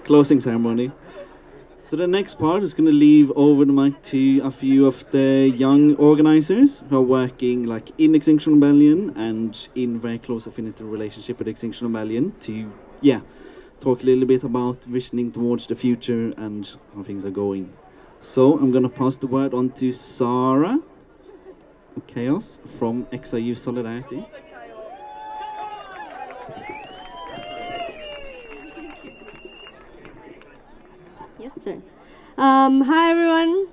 Closing ceremony. So the next part is going to leave over the mic to a few of the young organizers who are working like in Extinction Rebellion and in very close affinity relationship with Extinction Rebellion to, talk a little bit about visioning towards the future and how things are going. So I'm going to pass the word on to Sara Chaos from XRISN Solidarity. Yes, sir. Hi, everyone.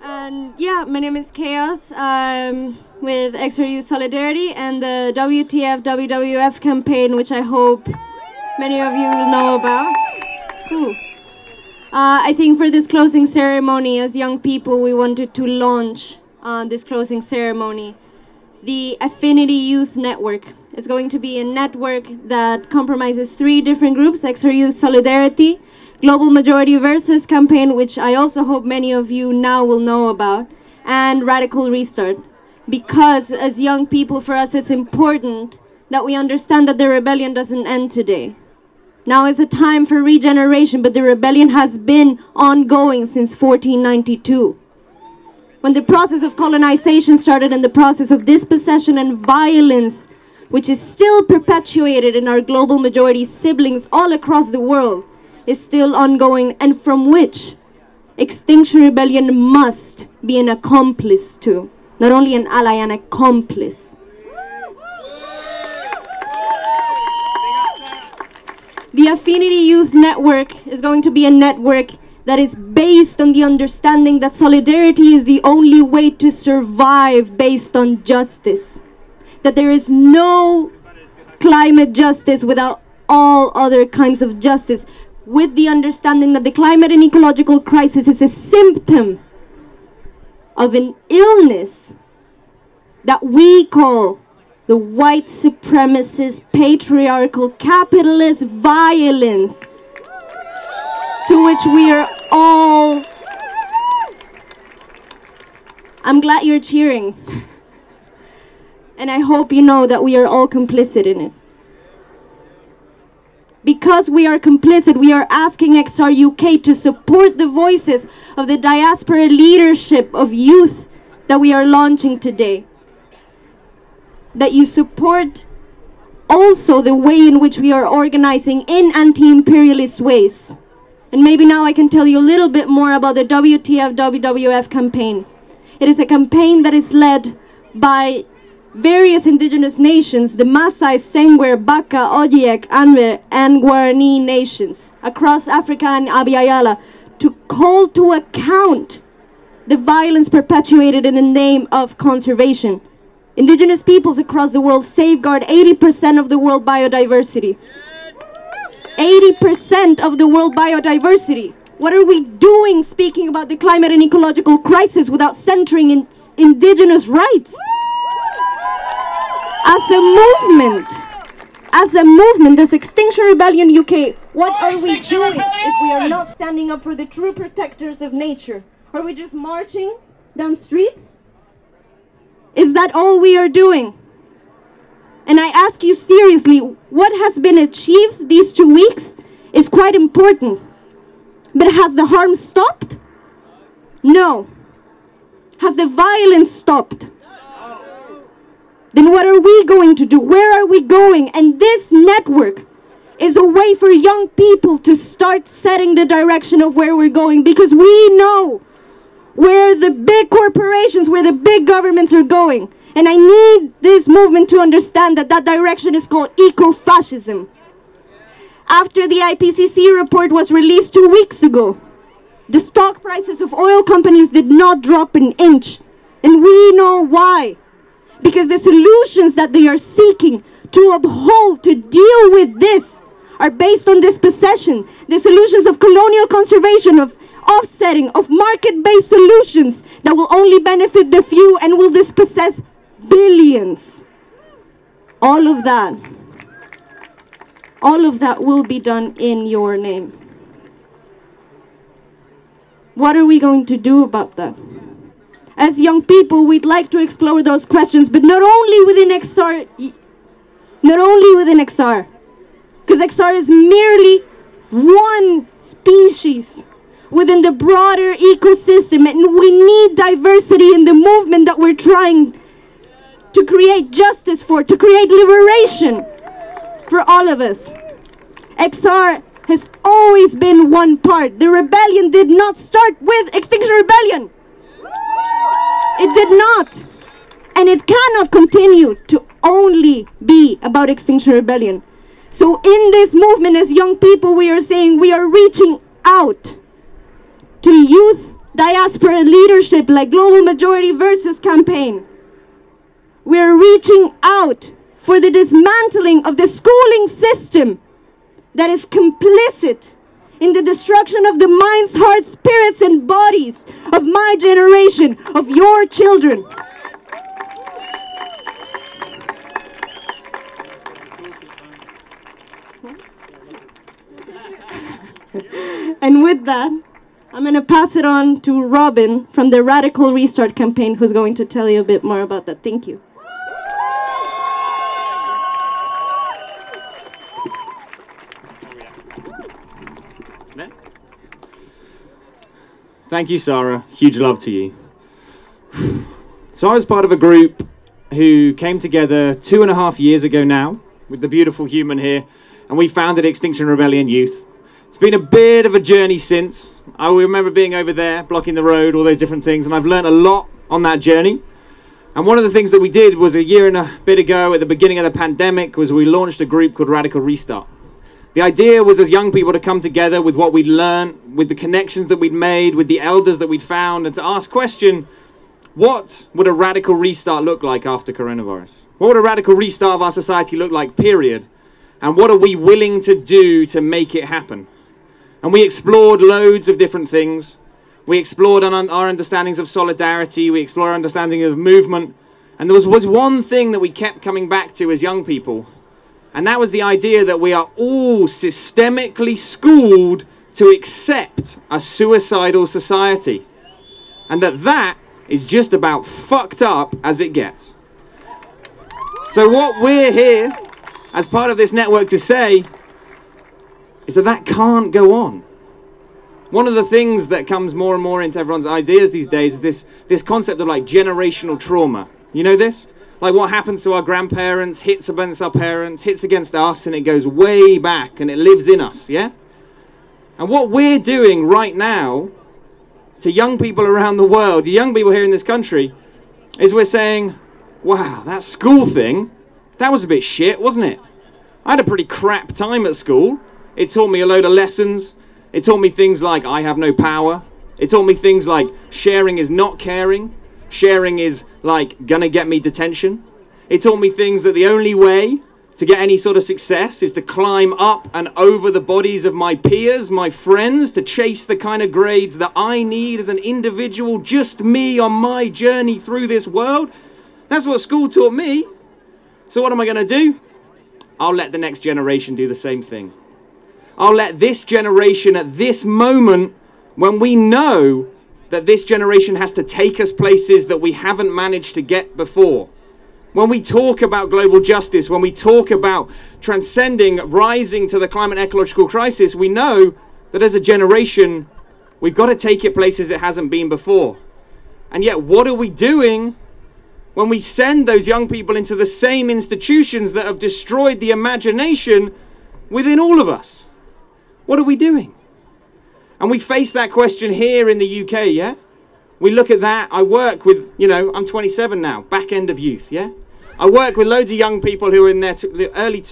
And yeah, my name is Chaos. I'm with XRISN Solidarity and the WTF WWF campaign, which I hope many of you will know about. Cool. I think for this closing ceremony, as young people, we wanted to launch this closing ceremony the Affinity Youth Network. It's going to be a network that compromises 3 different groups: XRISN Solidarity, Global Majority Versus campaign, which I also hope many of you now will know about, and Radical Restart. Because as young people, for us, it's important that we understand that the rebellion doesn't end today. Now is a time for regeneration, but the rebellion has been ongoing since 1492. When the process of colonization started and the process of dispossession and violence, which is still perpetuated in our global majority siblings all across the world, is still ongoing, and from which Extinction Rebellion must be an accomplice to. Not only an ally, an accomplice. The Affinity Youth Network is going to be a network that is based on the understanding that solidarity is the only way to survive based on justice. That there is no climate justice without all other kinds of justice, with the understanding that the climate and ecological crisis is a symptom of an illness that we call the white supremacist, patriarchal, capitalist violence, to which we are all... I'm glad you're cheering. And I hope you know that we are all complicit in it. Because we are complicit, we are asking XR UK to support the voices of the diaspora leadership of youth that we are launching today. That you support also the way in which we are organizing in anti-imperialist ways. And maybe now I can tell you a little bit more about the WTF WWF campaign. It is a campaign that is led by various indigenous nations, the Maasai, Sengwer, Baka, Ojiek, Anwer, and Guarani nations across Africa and Abiyala, to call to account the violence perpetuated in the name of conservation. Indigenous peoples across the world safeguard 80% of the world biodiversity. 80% of the world biodiversity. What are we doing speaking about the climate and ecological crisis without centering in indigenous rights? As a movement, as Extinction Rebellion UK, what are we doing if we are not standing up for the true protectors of nature? Are we just marching down streets? Is that all we are doing? And I ask you seriously, what has been achieved these 2 weeks is quite important. But has the harm stopped? No. Has the violence stopped? Then what are we going to do? Where are we going? And this network is a way for young people to start setting the direction of where we're going, because we know where the big corporations, where the big governments are going. And I need this movement to understand that that direction is called eco-fascism. After the IPCC report was released 2 weeks ago, the stock prices of oil companies did not drop an inch. And we know why. Because the solutions that they are seeking to uphold, to deal with this, are based on dispossession. The solutions of colonial conservation, of offsetting, of market-based solutions that will only benefit the few and will dispossess billions. All of that will be done in your name. What are we going to do about that? as young people, we'd like to explore those questions, but not only within XR, because XR is merely one species within the broader ecosystem, and we need diversity in the movement that we're trying to create justice for, to create liberation for all of us. XR has always been one part. The rebellion did not start with Extinction Rebellion. It did not. And it cannot continue to only be about Extinction Rebellion. So in this movement, as young people, we are saying we are reaching out to youth diaspora leadership like Global Majority Versus campaign. We are reaching out for the dismantling of the schooling system that is complicit in the destruction of the minds, hearts, spirits, and bodies of my generation, of your children. And with that, I'm going to pass it on to Robin from the Radical Restart campaign, who's going to tell you a bit more about that. Thank you. Thank you, Sara. Huge love to you. So I was part of a group who came together 2.5 years ago now, with the beautiful human here, and we founded Extinction Rebellion Youth. It's been a bit of a journey since. I remember being over there, blocking the road, all those different things, and I've learned a lot on that journey. And one of the things that we did was a year and a bit ago, at the beginning of the pandemic, was we launched a group called Radical Restart. The idea was as young people to come together with what we'd learned, with the connections that we'd made, with the elders that we'd found, and to ask question, what would a radical restart look like after coronavirus? What would a radical restart of our society look like, period? And what are we willing to do to make it happen? And we explored loads of different things. We explored our understandings of solidarity. We explored our understanding of movement. And there was one thing that we kept coming back to as young people. And that was the idea that we are all systemically schooled to accept a suicidal society. And that is just about fucked up as it gets. So what we're here, as part of this network, to say is that can't go on. One of the things that comes more and more into everyone's ideas these days is this concept of like generational trauma. You know this? Like what happens to our grandparents, hits against our parents, hits against us, and it goes way back and it lives in us, yeah? And what we're doing right now to young people around the world, to young people here in this country, is we're saying, wow, that school thing, that was a bit shit, wasn't it? I had a pretty crap time at school. It taught me a load of lessons. It taught me things like I have no power. It taught me things like sharing is not caring. Sharing is like gonna get me detention. It taught me things that the only way to get any sort of success is to climb up and over the bodies of my peers, my friends, to chase the kind of grades that I need as an individual, just me on my journey through this world. That's what school taught me. So what am I gonna do? I'll let the next generation do the same thing. I'll let this generation at this moment, when we know that this generation has to take us places that we haven't managed to get before. When we talk about global justice, when we talk about transcending, rising to the climate and ecological crisis, we know that as a generation, we've got to take it places it hasn't been before. And yet, what are we doing when we send those young people into the same institutions that have destroyed the imagination within all of us? What are we doing? And we face that question here in the UK, yeah? We look at that. I work with, I'm 27 now, back end of youth, yeah? I work with loads of young people who are in their early.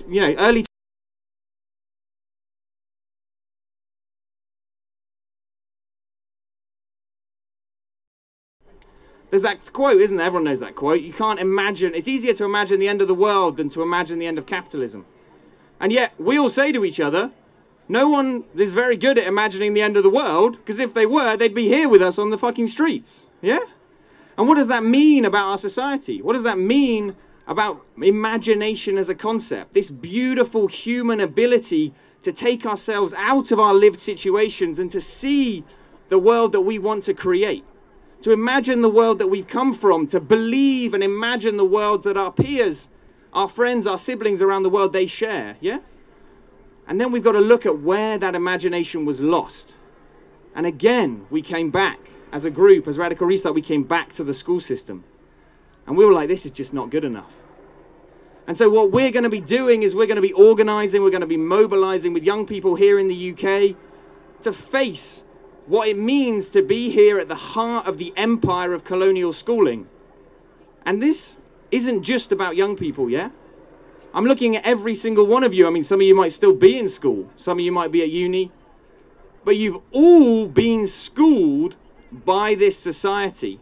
There's that quote, isn't there? Everyone knows that quote. You can't imagine, it's easier to imagine the end of the world than to imagine the end of capitalism. And yet, we all say to each other, no one is very good at imagining the end of the world, because if they were, they'd be here with us on the fucking streets, yeah? And what does that mean about our society? What does that mean about imagination as a concept? This beautiful human ability to take ourselves out of our lived situations and to see the world that we want to create. to imagine the world that we've come from, to believe and imagine the worlds that our peers, our friends, our siblings around the world, they share, yeah? And then we've got to look at where that imagination was lost. And again, we came back as a group, as Radical Restart, we came back to the school system. And we were like, this is just not good enough. And so what we're going to be doing is we're going to be organizing, we're going to be mobilizing with young people here in the UK to face what it means to be here at the heart of the empire of colonial schooling. And this isn't just about young people, yeah? I'm looking at every single one of you. I mean, some of you might still be in school. Some of you might be at uni. But you've all been schooled by this society.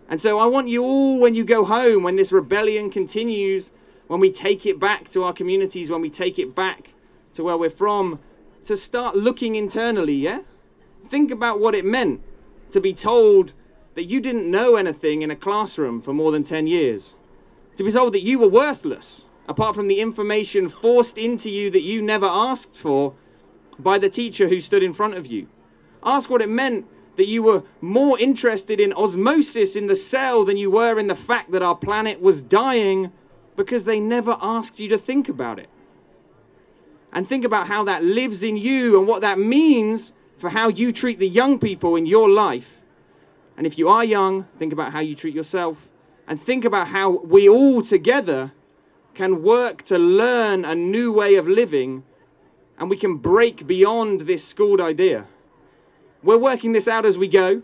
And so I want you all, when you go home, when this rebellion continues, when we take it back to our communities, when we take it back to where we're from, to start looking internally, yeah? Think about what it meant to be told that you didn't know anything in a classroom for more than 10 years. To be told that you were worthless, apart from the information forced into you that you never asked for by the teacher who stood in front of you. Ask what it meant that you were more interested in osmosis in the cell than you were in the fact that our planet was dying, because they never asked you to think about it. And think about how that lives in you and what that means for how you treat the young people in your life. And if you are young, think about how you treat yourself. And think about how we all together can work to learn a new way of living, and we can break beyond this schooled idea. We're working this out as we go.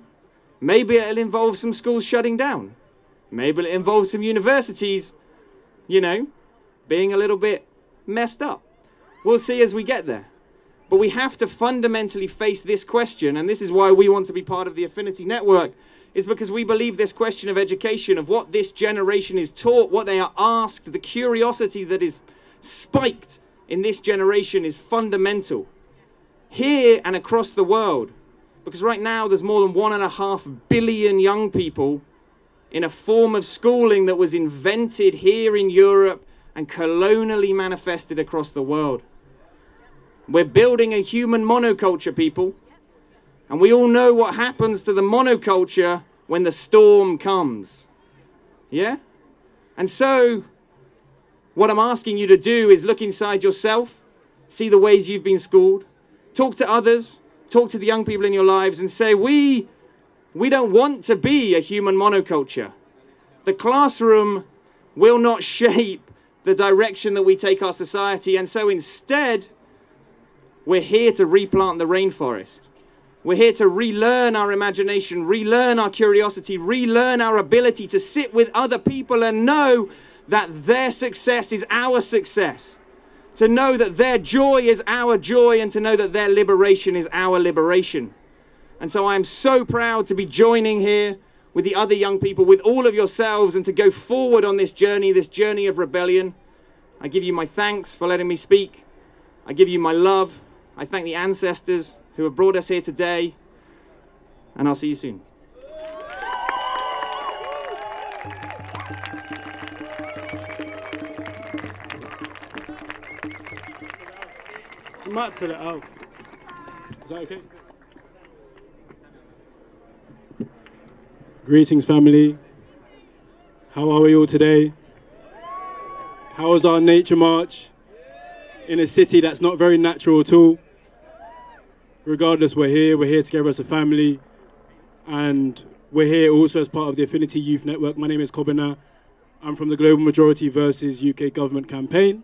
Maybe it'll involve some schools shutting down. Maybe it'll involve some universities, you know, being a little bit messed up. We'll see as we get there. But we have to fundamentally face this question, and this is why we want to be part of the Affinity Network, is because we believe this question of education, of what this generation is taught, what they are asked, the curiosity that is spiked in this generation is fundamental. Here and across the world. Because right now there's more than 1.5 billion young people in a form of schooling that was invented here in Europe and colonially manifested across the world. We're building a human monoculture, people. And we all know what happens to the monoculture when the storm comes. Yeah? And so, what I'm asking you to do is look inside yourself, see the ways you've been schooled, talk to others, talk to the young people in your lives and say, we don't want to be a human monoculture. The classroom will not shape the direction that we take our society, and so instead, we're here to replant the rainforest. We're here to relearn our imagination, relearn our curiosity, relearn our ability to sit with other people and know that their success is our success. To know that their joy is our joy, and to know that their liberation is our liberation. And so I am so proud to be joining here with the other young people, with all of yourselves, and to go forward on this journey of rebellion. I give you my thanks for letting me speak. I give you my love. I thank the ancestors who have brought us here today, and I'll see you soon. You might put it out. Is that okay? Greetings, family. How are we all today? How was our nature march in a city that's not very natural at all? Regardless, we're here together as a family, and we're here also as part of the Affinity Youth Network. My name is Kobina. I'm from the Global Majority versus UK Government campaign.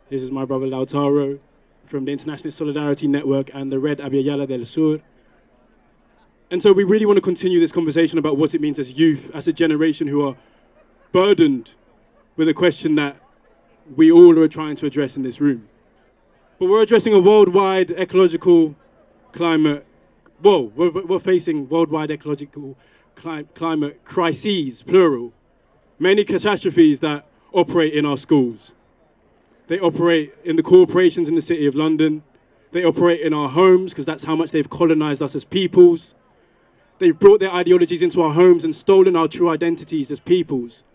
This is my brother Lautaro from the Internationalist Solidarity Network and the Red Abiyala del Sur. And so we really want to continue this conversation about what it means as youth, as a generation who are burdened with a question that we all are trying to address in this room. But we're addressing a worldwide ecological climate, we're facing worldwide ecological climate crises, plural. Many catastrophes that operate in our schools. They operate in the corporations in the City of London. They operate in our homes, because that's how much they've colonized us as peoples. They've brought their ideologies into our homes and stolen our true identities as peoples.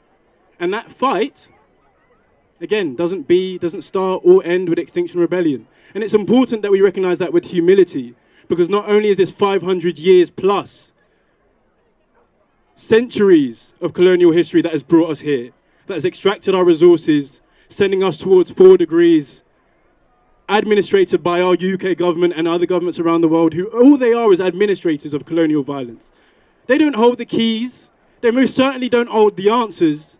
And that fight, again, doesn't start or end with Extinction Rebellion. And it's important that we recognize that with humility, because not only is this 500 years plus centuries of colonial history that has brought us here, that has extracted our resources, sending us towards 4 degrees, administrated by our UK government and other governments around the world, who all they are is administrators of colonial violence. They don't hold the keys, they most certainly don't hold the answers,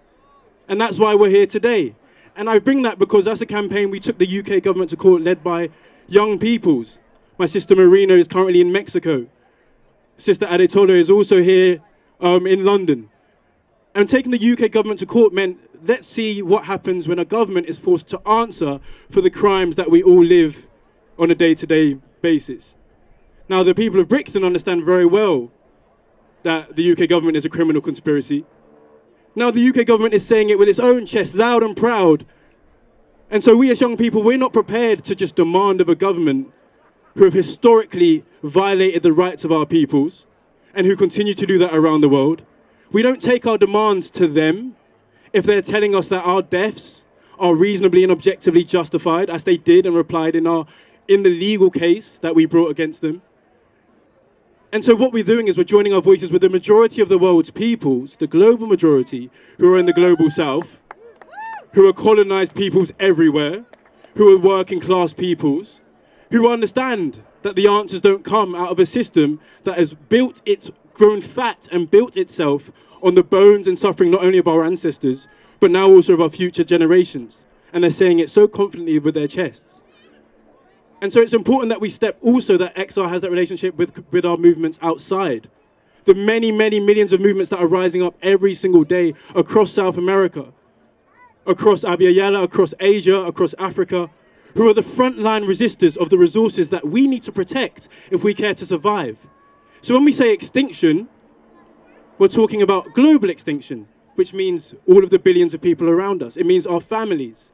and that's why we're here today. And I bring that because that's a campaign we took the UK government to court, led by young peoples. My sister Marina is currently in Mexico. Sister Adetola is also here in London. And taking the UK government to court meant, let's see what happens when a government is forced to answer for the crimes that we all live on a day-to-day basis. Now, the people of Brixton understand very well that the UK government is a criminal conspiracy. Now, the UK government is saying it with its own chest, loud and proud. And so we as young people, we're not prepared to just demand of a government who have historically violated the rights of our peoples and who continue to do that around the world. We don't take our demands to them if they're telling us that our deaths are reasonably and objectively justified, as they did and replied in the legal case that we brought against them. And so what we're doing is we're joining our voices with the majority of the world's peoples, the global majority, who are in the global south, who are colonized peoples everywhere, who are working class peoples, who understand that the answers don't come out of a system that has grown fat and built itself on the bones and suffering not only of our ancestors, but now also of our future generations. And they're saying it so confidently with their chests. And so it's important that we step also that XR has that relationship with our movements outside. The many, many millions of movements that are rising up every single day across South America, across Abya, across Asia, across Africa, who are the frontline resistors of the resources that we need to protect if we care to survive. So when we say extinction, we're talking about global extinction, which means all of the billions of people around us. It means our families.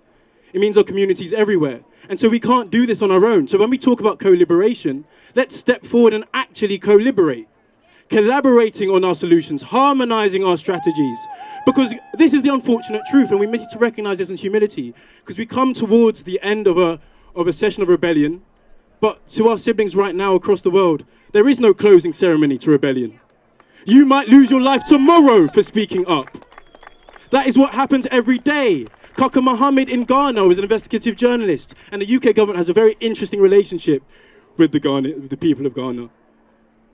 It means our communities everywhere. And so we can't do this on our own. So when we talk about co-liberation, let's step forward and actually co-liberate, collaborating on our solutions, harmonizing our strategies. Because this is the unfortunate truth, and we need to recognize this in humility, because we come towards the end of a session of rebellion, but to our siblings right now across the world, there is no closing ceremony to rebellion. You might lose your life tomorrow for speaking up. That is what happens every day. Kaka Mohammed in Ghana is an investigative journalist, and the UK government has a very interesting relationship with the people of Ghana.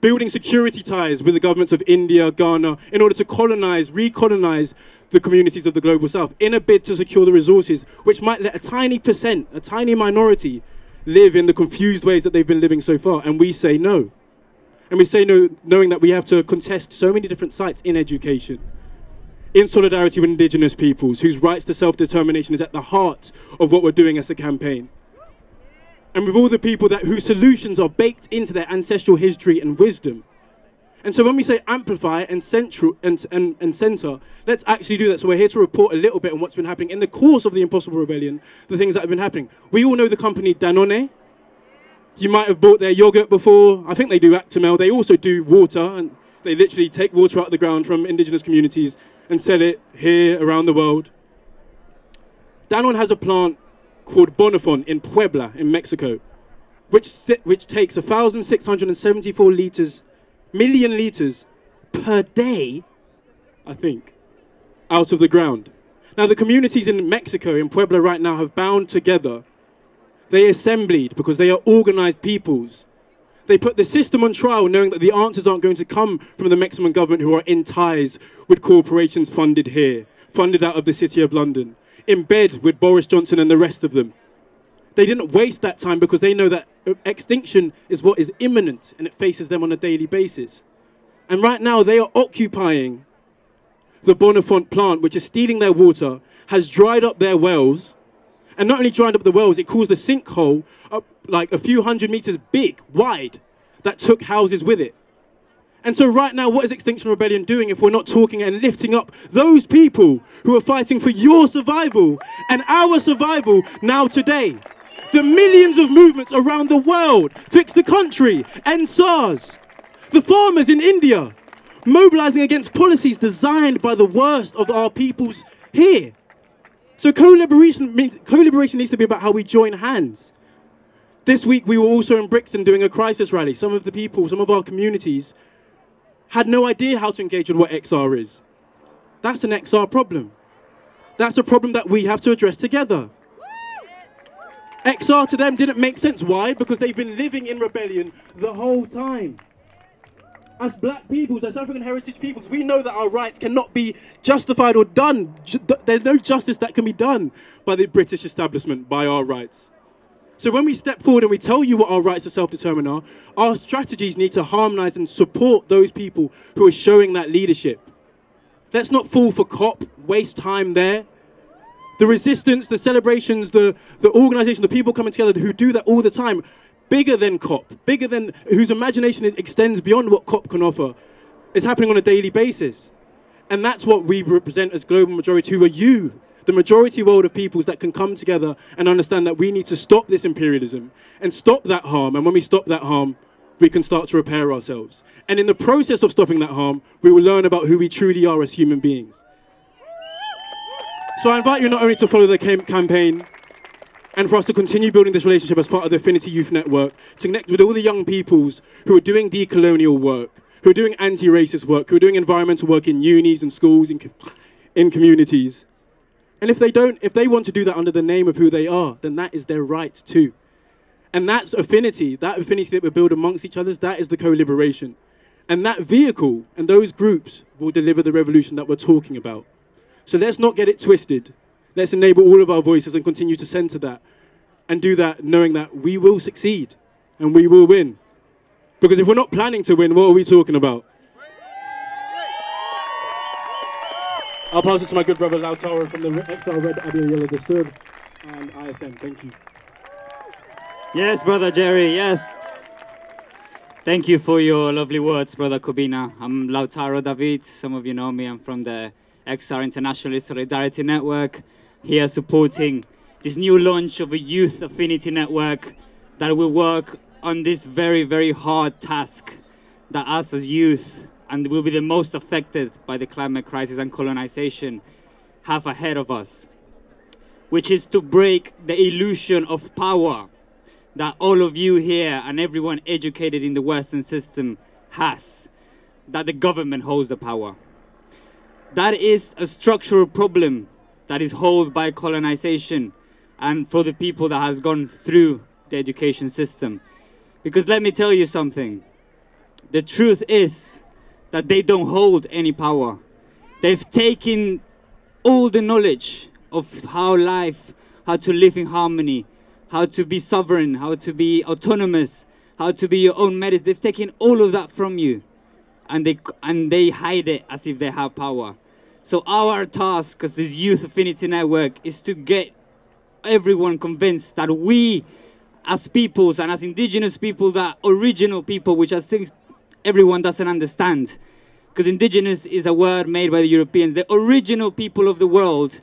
Building security ties with the governments of India, Ghana, in order to recolonize the communities of the global south in a bid to secure the resources, which might let a tiny percent, a tiny minority, live in the confused ways that they've been living so far. And we say no. And we say no, knowing that we have to contest so many different sites in education, in solidarity with indigenous peoples, whose rights to self-determination is at the heart of what we're doing as a campaign. And with all the people whose solutions are baked into their ancestral history and wisdom. And so when we say amplify and central and center, let's actually do that. So we're here to report a little bit on what's been happening in the course of the Impossible Rebellion, the things that have been happening. We all know the company Danone. You might have bought their yogurt before. I think they do Actimel. They also do water, and they literally take water out of the ground from indigenous communities and sell it here around the world. Danone has a plant called Bonafont in Puebla in Mexico, which takes 1,674 million liters per day, I think, out of the ground. Now the communities in Mexico, in Puebla right now, have bound together. They assembled because they are organized peoples. They put the system on trial, knowing that the answers aren't going to come from the Mexican government, who are in ties with corporations funded here, funded out of the City of London, in bed with Boris Johnson and the rest of them. They didn't waste that time because they know that extinction is what is imminent and it faces them on a daily basis. And right now they are occupying the Bonafont plant, which is stealing their water, has dried up their wells, and not only dried up the wells, it caused a sinkhole up like a few hundred meters big, wide, that took houses with it. And so right now, what is Extinction Rebellion doing if we're not talking and lifting up those people who are fighting for your survival and our survival now today? The millions of movements around the world, Fix the Country, End SARS, the farmers in India, mobilizing against policies designed by the worst of our peoples here. So co-liberation needs to be about how we join hands. This week we were also in Brixton doing a crisis rally. Some of the people, some of our communities had no idea how to engage with what XR is. That's an XR problem. That's a problem that we have to address together. XR to them didn't make sense. Why? Because they've been living in rebellion the whole time. As black peoples, as African heritage peoples, we know that our rights cannot be justified or done. There's no justice that can be done by the British establishment, by our rights. So when we step forward and we tell you what our rights to self-determine are, our strategies need to harmonise and support those people who are showing that leadership. Let's not fall for COP, waste time there. The resistance, the celebrations, the organisation, the people coming together who do that all the time, bigger than COP, bigger than, whose imagination extends beyond what COP can offer, is happening on a daily basis. And that's what we represent as global majority, who are you, the majority world of peoples that can come together and understand that we need to stop this imperialism and stop that harm. And when we stop that harm, we can start to repair ourselves. And in the process of stopping that harm, we will learn about who we truly are as human beings. So I invite you not only to follow the campaign, and for us to continue building this relationship as part of the Affinity Youth Network, to connect with all the young peoples who are doing decolonial work, who are doing anti-racist work, who are doing environmental work in unis and schools, in communities. And if they want to do that under the name of who they are, then that is their right too. And that's affinity, that we build amongst each other, that is the co-liberation. And that vehicle and those groups will deliver the revolution that we're talking about. So let's not get it twisted. Let's enable all of our voices and continue to center that and do that knowing that we will succeed and we will win. Because if we're not planning to win, what are we talking about? I'll pass it to my good brother Lautaro from the XR Red Abbey Yellow the Third and ISM. Thank you. Yes, brother Jerry, yes. Thank you for your lovely words, brother Kobina. I'm Lautaro David. Some of you know me. I'm from the XR Internationalist Solidarity Network, here supporting this new launch of a youth affinity network that will work on this very, very hard task that us as youth, and will be the most affected by the climate crisis and colonization, have ahead of us, which is to break the illusion of power that all of you here and everyone educated in the Western system has, that the government holds the power. That is a structural problem that is held by colonization and for the people that has gone through the education system. Because let me tell you something, the truth is that they don't hold any power. They've taken all the knowledge of how to live in harmony, how to be sovereign, how to be autonomous, how to be your own medicine. They've taken all of that from you, and they hide it as if they have power. So our task as this Youth Affinity Network is to get everyone convinced that we, as peoples and as indigenous people, that original people, which I think everyone doesn't understand, because indigenous is a word made by the Europeans. The original people of the world,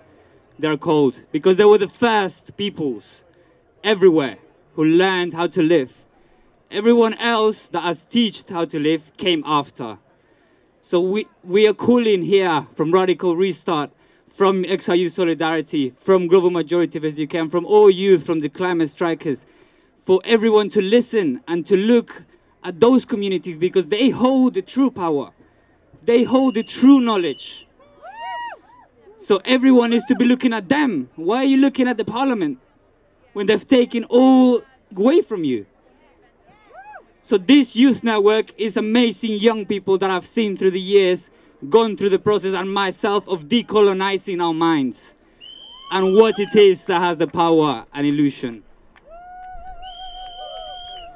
they're called, because they were the first peoples everywhere who learned how to live. Everyone else that has taught how to live came after. So we are calling here from Radical Restart, from XR Youth Solidarity, from Global Majority of SUK, from all youth, from the climate strikers, for everyone to listen and to look at those communities, because they hold the true power. They hold the true knowledge. So everyone is to be looking at them. Why are you looking at the parliament when they've taken all away from you? So this youth network is amazing young people that I've seen through the years, gone through the process, and myself, of decolonizing our minds and what it is that has the power and illusion.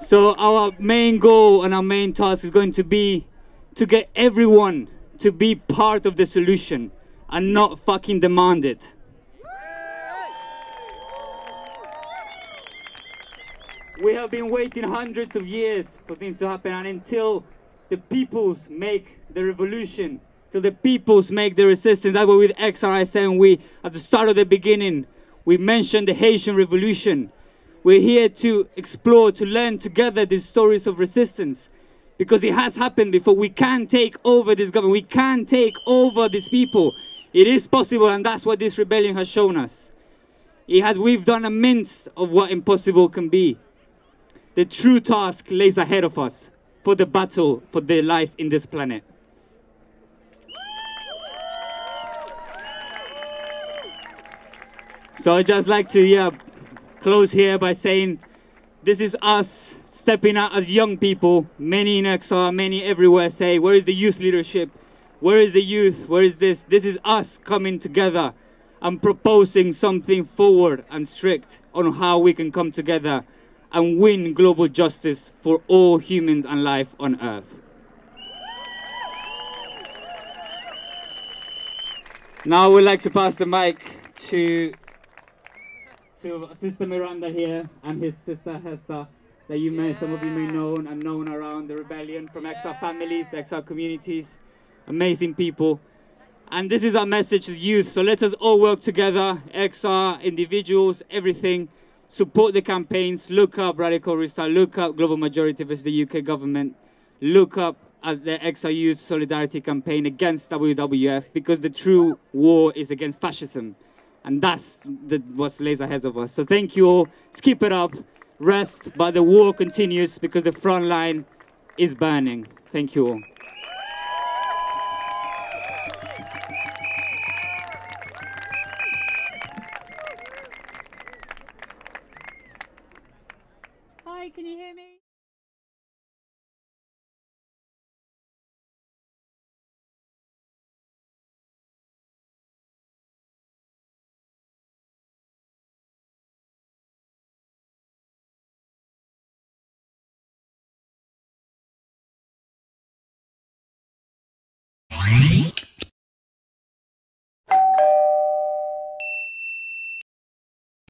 So our main goal and our main task is going to be to get everyone to be part of the solution and not fucking demand it. We have been waiting hundreds of years for things to happen, and until the peoples make the revolution, till the peoples make the resistance. That's why with XRISN, we, at the start of the beginning, we mentioned the Haitian Revolution. We're here to explore, to learn together these stories of resistance, because it has happened before. We can take over this government. We can take over these people. It is possible, and that's what this rebellion has shown us. We've done a mint of what impossible can be. The true task lays ahead of us for the battle for the life in this planet. So I'd just like to close here by saying this is us stepping out as young people. Many in XR, many everywhere say, where is the youth leadership? Where is the youth? Where is this? This is us coming together and proposing something forward and strict on how we can come together and win global justice for all humans and life on Earth. Now I would like to pass the mic to Sister Miranda here and his sister Hester, that some of you may know and known around the rebellion, from XR families, XR communities, amazing people. And this is our message to the youth. So let us all work together, XR, individuals, everything. Support the campaigns, look up Radical Restart, look up Global Majority versus the UK government, look up at the XR Youth Solidarity Campaign against WWF, because the true war is against fascism. And that's what lays ahead of us. So thank you all. Let's keep it up. Rest, but the war continues because the front line is burning. Thank you all. Hi, can you hear me?